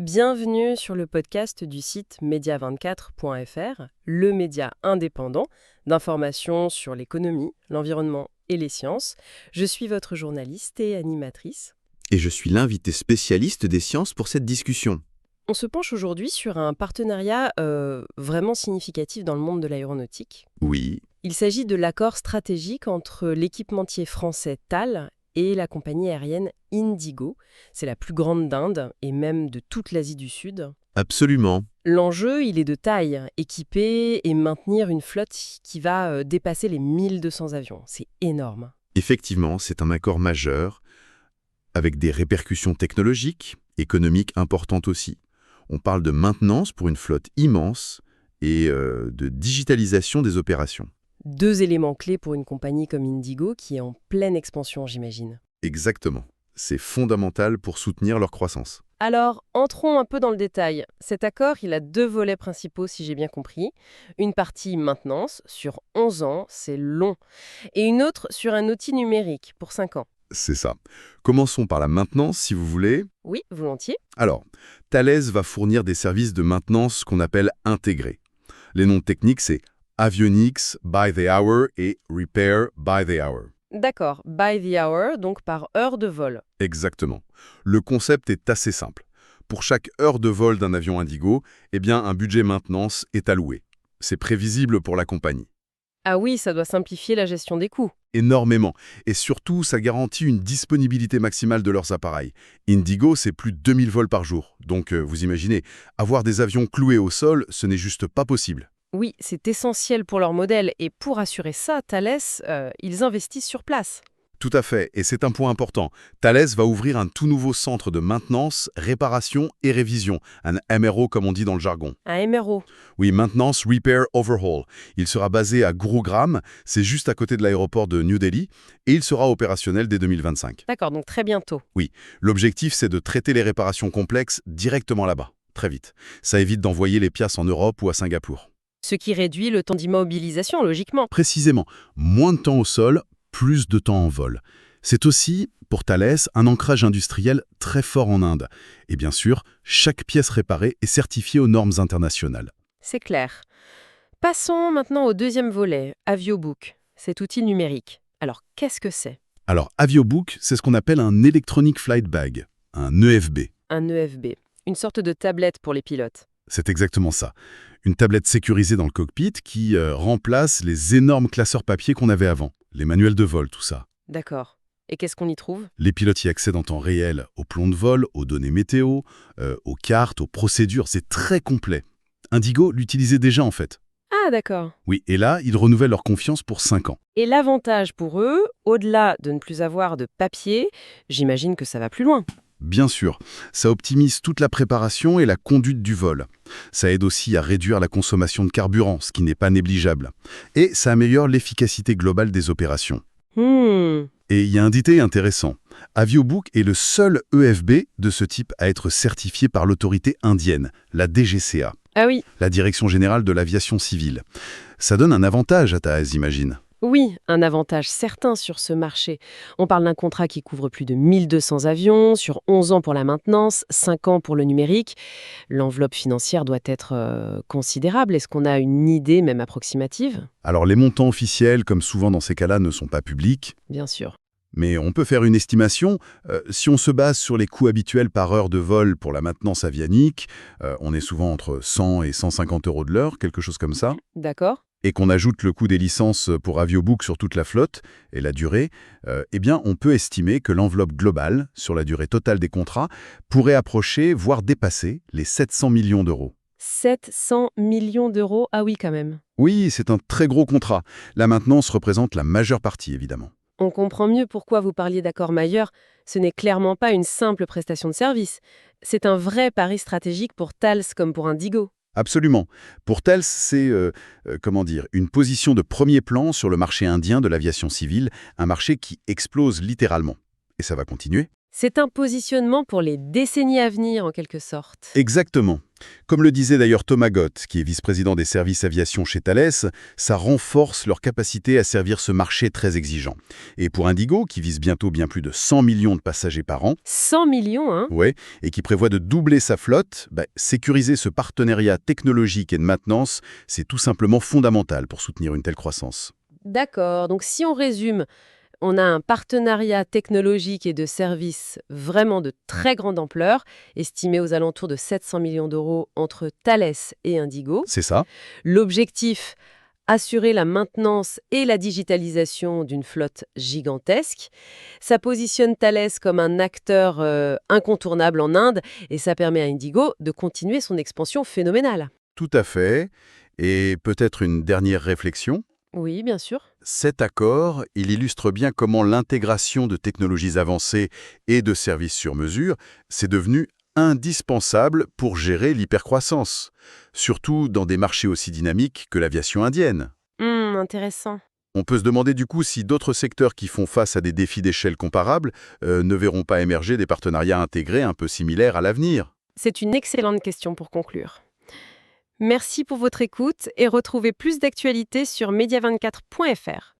Bienvenue sur le podcast du site media24.fr, le média indépendant d'informations sur l'économie, l'environnement et les sciences. Je suis votre journaliste et animatrice. Et je suis l'invité spécialiste des sciences pour cette discussion. On se penche aujourd'hui sur un partenariat vraiment significatif dans le monde de l'aéronautique. Oui, Il s'agit de l'accord stratégique entre l'équipementier français Thales et la compagnie aérienne Indigo. C'est la plus grande d'Inde et même de toute l'Asie du Sud. absolument. L'enjeu, il est de taille, équiper et maintenir une flotte qui va dépasser les 1200 avions. C'est énorme. Effectivement, c'est un accord majeur, avec des répercussions technologiques, économiques importantes aussi. On parle de maintenance pour une flotte immense et de digitalisation des opérations. Deux éléments clés pour une compagnie comme Indigo qui est en pleine expansion, j'imagine. Exactement. C'est fondamental pour soutenir leur croissance. Alors, entrons un peu dans le détail. Cet accord, il a deux volets principaux, si j'ai bien compris. Une partie maintenance, sur 11 ans, c'est long. Et une autre sur un outil numérique, pour 5 ans. C'est ça. Commençons par la maintenance, si vous voulez. Oui, volontiers. Alors, Thales va fournir des services de maintenance qu'on appelle intégrés. Les noms techniques, c'est Avionics by the Hour et Repair by the Hour. D'accord, by the hour, donc par heure de vol. Exactement. Le concept est assez simple. Pour chaque heure de vol d'un avion Indigo, un budget maintenance est alloué. C'est prévisible pour la compagnie. Ah oui, ça doit simplifier la gestion des coûts. Énormément. Et surtout, ça garantit une disponibilité maximale de leurs appareils. Indigo, c'est plus de 2000 vols par jour. Donc, vous imaginez, avoir des avions cloués au sol, ce n'est juste pas possible. Oui, c'est essentiel pour leur modèle et pour assurer ça, Thales, ils investissent sur place. Tout à fait, et c'est un point important. Thales va ouvrir un tout nouveau centre de maintenance, réparation et révision, un MRO comme on dit dans le jargon. Un MRO. Oui, Maintenance, Repair, Overhaul. Il sera basé à Gurugram, c'est juste à côté de l'aéroport de New Delhi, et il sera opérationnel dès 2025. D'accord, donc très bientôt. Oui, l'objectif c'est de traiter les réparations complexes directement là-bas, très vite. Ça évite d'envoyer les pièces en Europe ou à Singapour. Ce qui réduit le temps d'immobilisation, logiquement. Précisément, moins de temps au sol, plus de temps en vol. C'est aussi, pour Thales, un ancrage industriel très fort en Inde. Et bien sûr, chaque pièce réparée est certifiée aux normes internationales. C'est clair. Passons maintenant au deuxième volet, Aviobook, cet outil numérique. Alors, qu'est-ce que c'est? Alors, Aviobook, c'est ce qu'on appelle un Electronic Flight Bag, un EFB. Un EFB, une sorte de tablette pour les pilotes. C'est exactement ça. Une tablette sécurisée dans le cockpit qui remplace les énormes classeurs papier qu'on avait avant, les manuels de vol, tout ça. D'accord. Et qu'est-ce qu'on y trouve? Les pilotes y accèdent en temps réel aux plans de vol, aux données météo, aux cartes, aux procédures, c'est très complet. Indigo l'utilisait déjà en fait. Ah, d'accord. Oui, et là, ils renouvellent leur confiance pour 5 ans. Et l'avantage pour eux, au-delà de ne plus avoir de papier, j'imagine que ça va plus loin. Bien sûr, ça optimise toute la préparation et la conduite du vol. Ça aide aussi à réduire la consommation de carburant, ce qui n'est pas négligeable. Et ça améliore l'efficacité globale des opérations. Et il y a un détail intéressant. Aviobook est le seul EFB de ce type à être certifié par l'autorité indienne, la DGCA, Ah oui. la Direction Générale de l'Aviation Civile. Ça donne un avantage à Thales, j'imagine. Oui, un avantage certain sur ce marché. On parle d'un contrat qui couvre plus de 1200 avions, sur 11 ans pour la maintenance, 5 ans pour le numérique. L'enveloppe financière doit être considérable. Est-ce qu'on a une idée, même approximative? Alors les montants officiels, comme souvent dans ces cas-là, ne sont pas publics. Bien sûr. Mais on peut faire une estimation. Si on se base sur les coûts habituels par heure de vol pour la maintenance avionique, on est souvent entre 100 et 150 euros de l'heure, quelque chose comme ça. D'accord. Et qu'on ajoute le coût des licences pour Aviobook sur toute la flotte et la durée, on peut estimer que l'enveloppe globale, sur la durée totale des contrats, pourrait approcher, voire dépasser, les 700 millions d'euros. 700 millions d'euros, ah oui quand même. Oui, c'est un très gros contrat. La maintenance représente la majeure partie, évidemment. On comprend mieux pourquoi vous parliez d'accord majeur. Ce n'est clairement pas une simple prestation de service. C'est un vrai pari stratégique pour Thales comme pour Indigo. Absolument. Pour Thales, c'est une position de premier plan sur le marché indien de l'aviation civile, un marché qui explose littéralement. Et ça va continuer. C'est un positionnement pour les décennies à venir, en quelque sorte. Exactement. Comme le disait d'ailleurs Thomas Gott, qui est vice-président des services aviation chez Thales, ça renforce leur capacité à servir ce marché très exigeant. Et pour Indigo, qui vise bientôt bien plus de 100 millions de passagers par an, 100 millions, hein? ouais, et qui prévoit de doubler sa flotte, sécuriser ce partenariat technologique et de maintenance, c'est tout simplement fondamental pour soutenir une telle croissance. D'accord. Donc si on résume, on a un partenariat technologique et de services vraiment de très grande ampleur, estimé aux alentours de 700 millions d'euros entre Thales et Indigo. C'est ça? L'objectif, assurer la maintenance et la digitalisation d'une flotte gigantesque. Ça positionne Thales comme un acteur incontournable en Inde et ça permet à Indigo de continuer son expansion phénoménale. Tout à fait. Et peut-être une dernière réflexion. Oui, bien sûr. Cet accord, il illustre bien comment l'intégration de technologies avancées et de services sur mesure, c'est devenu indispensable pour gérer l'hypercroissance, surtout dans des marchés aussi dynamiques que l'aviation indienne. Intéressant. On peut se demander du coup si d'autres secteurs qui font face à des défis d'échelle comparables ne verront pas émerger des partenariats intégrés un peu similaires à l'avenir. C'est une excellente question pour conclure. Merci pour votre écoute et retrouvez plus d'actualités sur media24.fr.